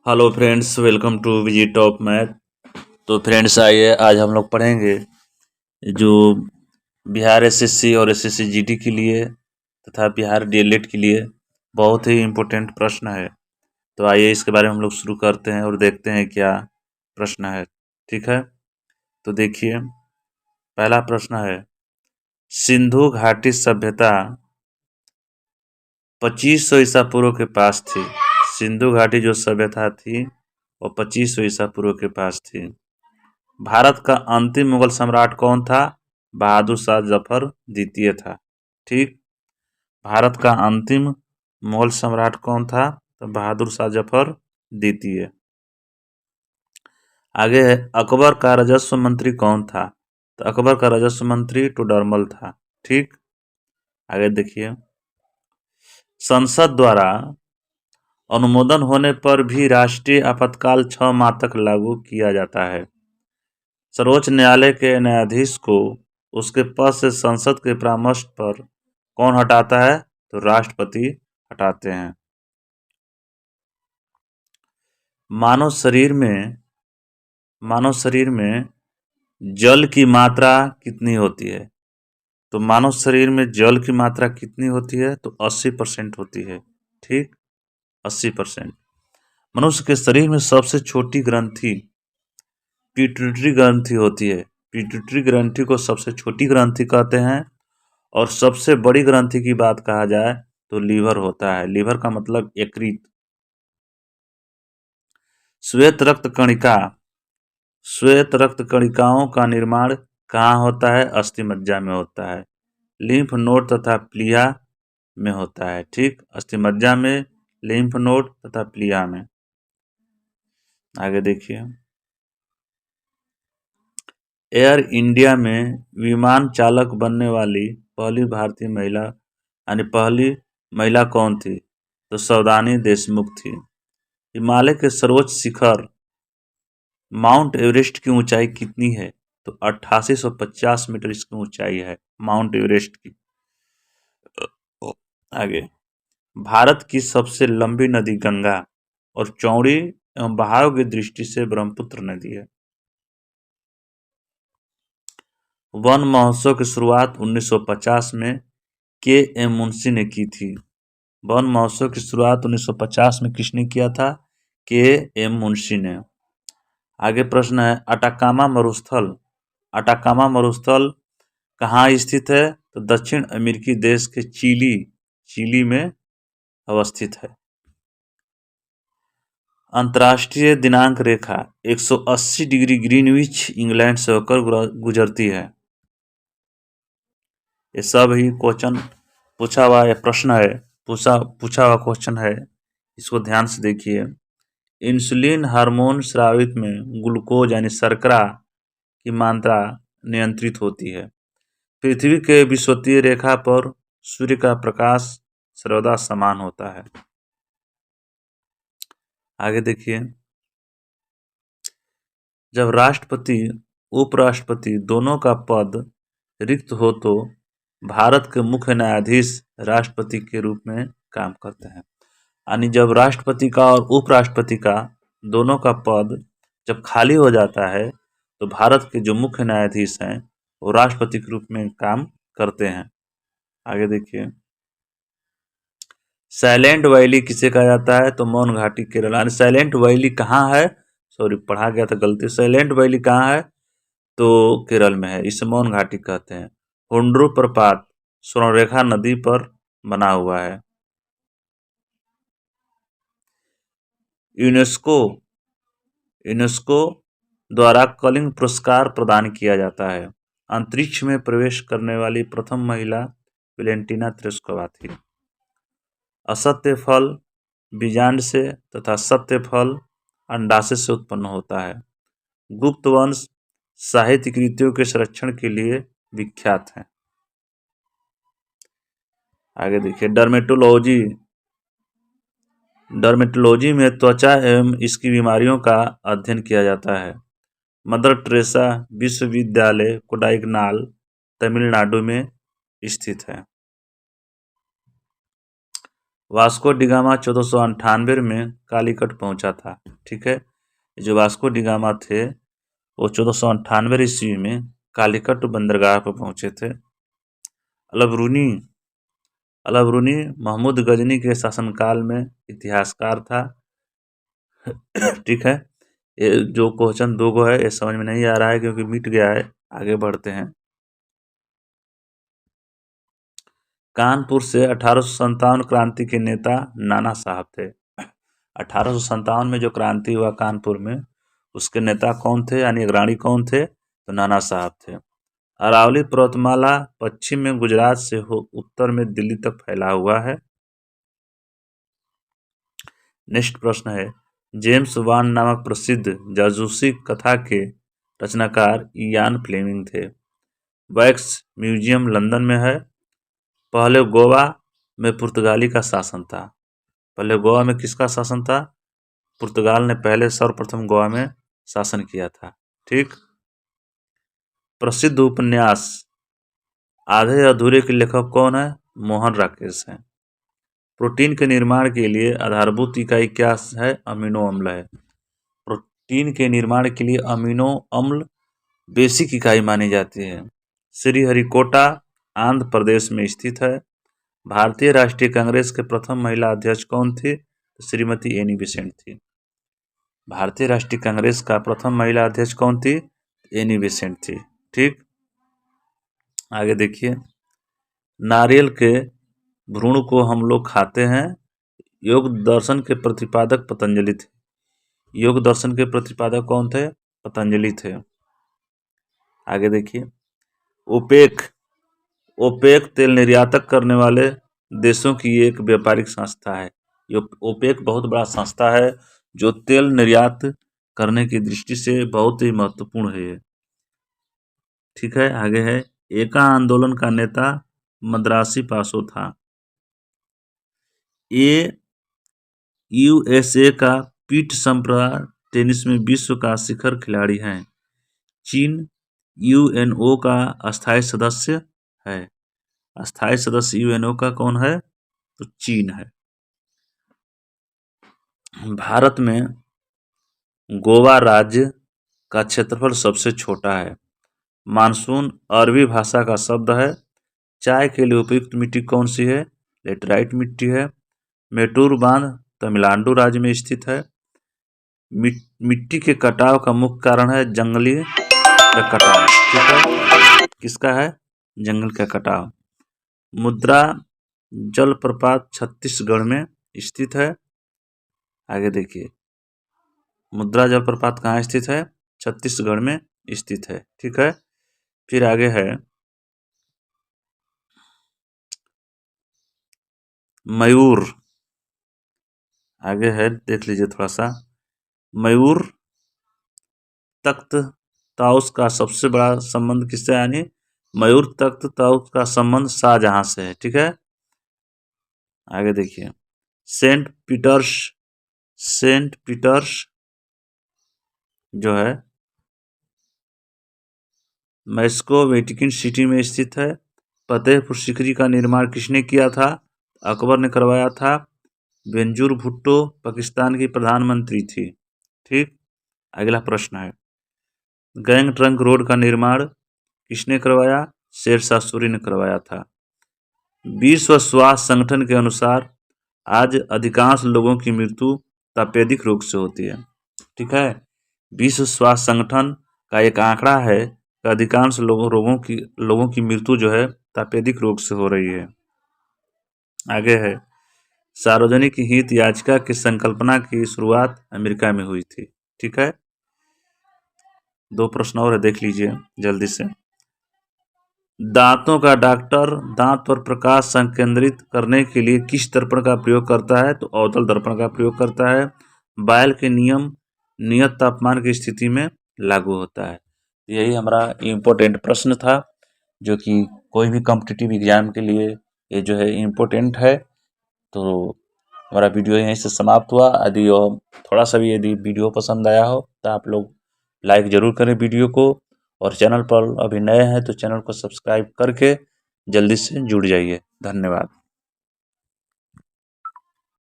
Hello friends, welcome to Viji top math. तो friends आइए, आज हम लोग पढ़ेंगे जो बिहार एसएससी और एसएससी जीडी के लिए तथा बिहार डीएलएड के लिए बहुत ही इम्पोर्टेंट प्रश्न है। तो आइए इसके बारे में हम लोग शुरू करते हैं और देखते हैं क्या प्रश्न है। ठीक है, तो देखिए पहला प्रश्न है, सिंधु घाटी सभ्यता 2500 ईसा पूर्व के पास थी। सिंधु घाटी जो सभ्यता थी वो 2500 ईसा पूर्व के पास थी। भारत का अंतिम मुगल सम्राट कौन था? बहादुर शाह जफर द्वितीय था। ठीक, भारत का अंतिम मुगल सम्राट कौन था? तो बहादुर शाह जफर द्वितीय। आगे है, अकबर का राजस्व मंत्री कौन था? तो अकबर का राजस्व मंत्री टोडरमल था। ठीक, आगे देखिए, संसद द्वारा अनुमोदन होने पर भी राष्ट्रीय आपातकाल 6 माह तक लागू किया जाता है। सर्वोच्च न्यायालय के न्यायाधीश को उसके पद से संसद के परामर्श पर कौन हटाता है? तो राष्ट्रपति हटाते हैं। मानव शरीर में जल की मात्रा कितनी होती है? तो मानव शरीर में जल की मात्रा कितनी होती है? तो 80% होती है। ठीक, 80%। मनुष्य के शरीर में सबसे छोटी ग्रंथि पिट्यूटरी ग्रंथि होती है। पिट्यूटरी ग्रंथि को सबसे छोटी ग्रंथि कहते हैं। और सबसे बड़ी ग्रंथि की बात कहा जाए तो लीवर होता है। लीवर का मतलब यकृत। श्वेत रक्त कणिकाओं का निर्माण कहाँ होता है? अस्थिमज्जा में होता है। लिम्फ नोड तथा प्लीहा में होता है। ठीक, अस्थिमज्जा में, लिम्फ नोड तथा प्लीहा में। आगे देखिए, एयर इंडिया में विमान चालक बनने वाली पहली भारतीय महिला यानी पहली महिला कौन थी? तो सौदानी देशमुख थी। हिमालय के सर्वोच्च शिखर माउंट एवरेस्ट की ऊंचाई कितनी है? तो 8850 मीटर इसकी ऊंचाई है माउंट एवरेस्ट की। आगे, भारत की सबसे लंबी नदी गंगा और चौड़ी एवं बहाव की दृष्टि से ब्रह्मपुत्र नदी है। वन महोत्सव की शुरुआत 1950 में के एम मुंशी ने की थी। वन महोत्सव की शुरुआत 1950 में किसने किया था? के एम मुंशी ने। आगे प्रश्न है, अटाकामा मरुस्थल कहाँ स्थित है? तो दक्षिण अमेरिकी देश के चिली में अवस्थित है। अंतर्राष्ट्रीय दिनांक रेखा 180 डिग्री ग्रीनविच इंग्लैंड से होकर गुजरती है। ये सब ही क्वेश्चन पूछा हुआ प्रश्न है, पूछा हुआ क्वेश्चन है। इसको ध्यान से देखिए। इंसुलिन हार्मोन स्रावित में ग्लूकोज यानी शर्करा की मात्रा नियंत्रित होती है। पृथ्वी के विषुवतीय रेखा पर सूर्य का प्रकाश सर्वदा समान होता है। आगे देखिए, जब राष्ट्रपति उपराष्ट्रपति दोनों का पद रिक्त हो तो भारत के मुख्य न्यायाधीश राष्ट्रपति के रूप में काम करते हैं। यानी जब राष्ट्रपति का और उपराष्ट्रपति का दोनों का पद जब खाली हो जाता है तो भारत के जो मुख्य न्यायाधीश हैं वो राष्ट्रपति के रूप में काम करते हैं। आगे देखिए, साइलेंट वैली किसे कहा जाता है? तो मौन घाटी केरल। यानी साइलेंट वैली कहाँ है? सॉरी, पढ़ा गया था गलती। साइलेंट वैली कहाँ है? तो केरल में है। इसे मौन घाटी कहते हैं। हुंड्रू प्रपात स्वर्णरेखा नदी पर बना हुआ है। यूनेस्को द्वारा कलिंग पुरस्कार प्रदान किया जाता है। अंतरिक्ष में प्रवेश करने वाली प्रथम महिला वेलेंटिना तेरेस्कोवा थी। असत्य फल बीजांड से तथा सत्य फल अंडाशय से उत्पन्न होता है। गुप्त वंश साहित्य कृतियों के संरक्षण के लिए विख्यात है। आगे देखिए, डर्मेटोलॉजी में त्वचा एवं इसकी बीमारियों का अध्ययन किया जाता है। मदर टेरेसा विश्वविद्यालय कोडाइकनाल तमिलनाडु में स्थित है। वास्को डिगामा 1498 में कालीकट पहुंचा था। ठीक है, जो वास्को डिगामा थे वो 1498 ईस्वी में कालीकट बंदरगाह पर पहुंचे थे। अल-बरूनी महमूद गजनी के शासनकाल में इतिहासकार था। ठीक है, ये जो क्वेश्चन दो गो है ये समझ में नहीं आ रहा है क्योंकि मिट गया है। आगे बढ़ते हैं। कानपुर से 1857 क्रांति के नेता नाना साहब थे। 1857 में जो क्रांति हुआ कानपुर में, उसके नेता कौन थे, यानी अग्रणी कौन थे? तो नाना साहब थे। अरावली पर्वतमाला पश्चिम में गुजरात से उत्तर में दिल्ली तक फैला हुआ है। नेक्स्ट प्रश्न है, जेम्स बॉन्ड नामक प्रसिद्ध जासूसी कथा के रचनाकार इयान फ्लेमिंग थे। वैक्स म्यूजियम लंदन में है। पहले गोवा में पुर्तगाली का शासन था। पहले गोवा में किसका शासन था? पुर्तगाल ने पहले सर्वप्रथम गोवा में शासन किया था। ठीक। प्रसिद्ध उपन्यास आधे अधूरे के लेखक कौन है? मोहन राकेश हैं। प्रोटीन के निर्माण के लिए आधारभूत इकाई क्या है? अमीनो अम्ल है। प्रोटीन के निर्माण के लिए अमीनो अम्ल बेसिक इकाई मानी जाती है। श्रीहरिकोटा आंध्र प्रदेश में स्थित है। भारतीय राष्ट्रीय कांग्रेस के प्रथम महिला अध्यक्ष कौन थी? श्रीमती एनी बेसेंट थी। भारतीय राष्ट्रीय कांग्रेस का प्रथम महिला अध्यक्ष कौन थी? एनी बेसेंट थी। ठीक। आगे देखिए, नारियल के भ्रूण को हम लोग खाते हैं। योग दर्शन के प्रतिपादक पतंजलि थे। योग दर्शन के प्रतिपादक कौन थे? पतंजलि थे। आगे देखिए, ओपेक तेल निर्यातक करने वाले देशों की एक व्यापारिक संस्था है। ये ओपेक बहुत बड़ा संस्था है जो तेल निर्यात करने की दृष्टि से बहुत ही महत्वपूर्ण है। ठीक है, आगे है, एका आंदोलन का नेता मद्रासी पासो था। ये यूएसए का पीट संप्रा टेनिस में विश्व का शिखर खिलाड़ी हैं। चीन यूएनओ का अस्थायी सदस्य है। अस्थायी सदस्य यूएनओ का कौन है? तो चीन है। भारत में गोवा राज्य का क्षेत्रफल सबसे छोटा है। मानसून अरबी भाषा का शब्द है। चाय के लिए उपयुक्त मिट्टी कौन सी है? लेटराइट मिट्टी है। मेटूर बांध तमिलनाडु राज्य में स्थित है। मिट्टी के कटाव का मुख्य कारण है जंगली का कटाव। ठीक है, किसका है? जंगल का कटाव। मुद्रा जलप्रपात छत्तीसगढ़ में स्थित है। आगे देखिए, मुद्रा जलप्रपात कहाँ स्थित है? छत्तीसगढ़ में स्थित है। ठीक है, फिर आगे है मयूर। आगे है, देख लीजिए थोड़ा सा। मयूर तख्त ताउस का सबसे बड़ा संबंध किससे, यानी मयूर तख्त ताउस का संबंध शाहजहां से है। ठीक है, आगे देखिए, सेंट पीटर्स जो है मैस्को वेटिकन सिटी में स्थित है। फतेहपुर सीकरी का निर्माण किसने किया था? अकबर ने करवाया था। बेंजूर भुट्टो पाकिस्तान की प्रधानमंत्री थी। ठीक। अगला प्रश्न है, गैंग ट्रंक रोड का निर्माण किसने करवाया? शेरशाह सूरी ने करवाया था। विश्व स्वास्थ्य संगठन के अनुसार आज अधिकांश लोगों की मृत्यु तपेदिक रोग से होती है। ठीक है, विश्व स्वास्थ्य संगठन का एक आंकड़ा है कि अधिकांश लोगों की मृत्यु जो है तपेदिक रोग से हो रही है। आगे है, सार्वजनिक हित याचिका की संकल्पना की शुरुआत अमेरिका में हुई थी। ठीक है, दो प्रश्न और है, देख लीजिए जल्दी से। दांतों का डॉक्टर दांत पर प्रकाश संकेंद्रित करने के लिए किस दर्पण का प्रयोग करता है? तो अवतल दर्पण का प्रयोग करता है। बायल के नियम नियत तापमान की स्थिति में लागू होता है। यही हमारा इम्पोर्टेंट प्रश्न था जो कि कोई भी कॉम्पिटिटिव एग्जाम के लिए ये जो है इम्पोर्टेंट है। तो हमारा वीडियो यहीं से समाप्त हुआ। यदि थोड़ा सा भी यदि वीडियो पसंद आया हो तो आप लोग लाइक ज़रूर करें वीडियो को, और चैनल पर अभी नए हैं तो चैनल को सब्सक्राइब करके जल्दी से जुड़ जाइए। धन्यवाद।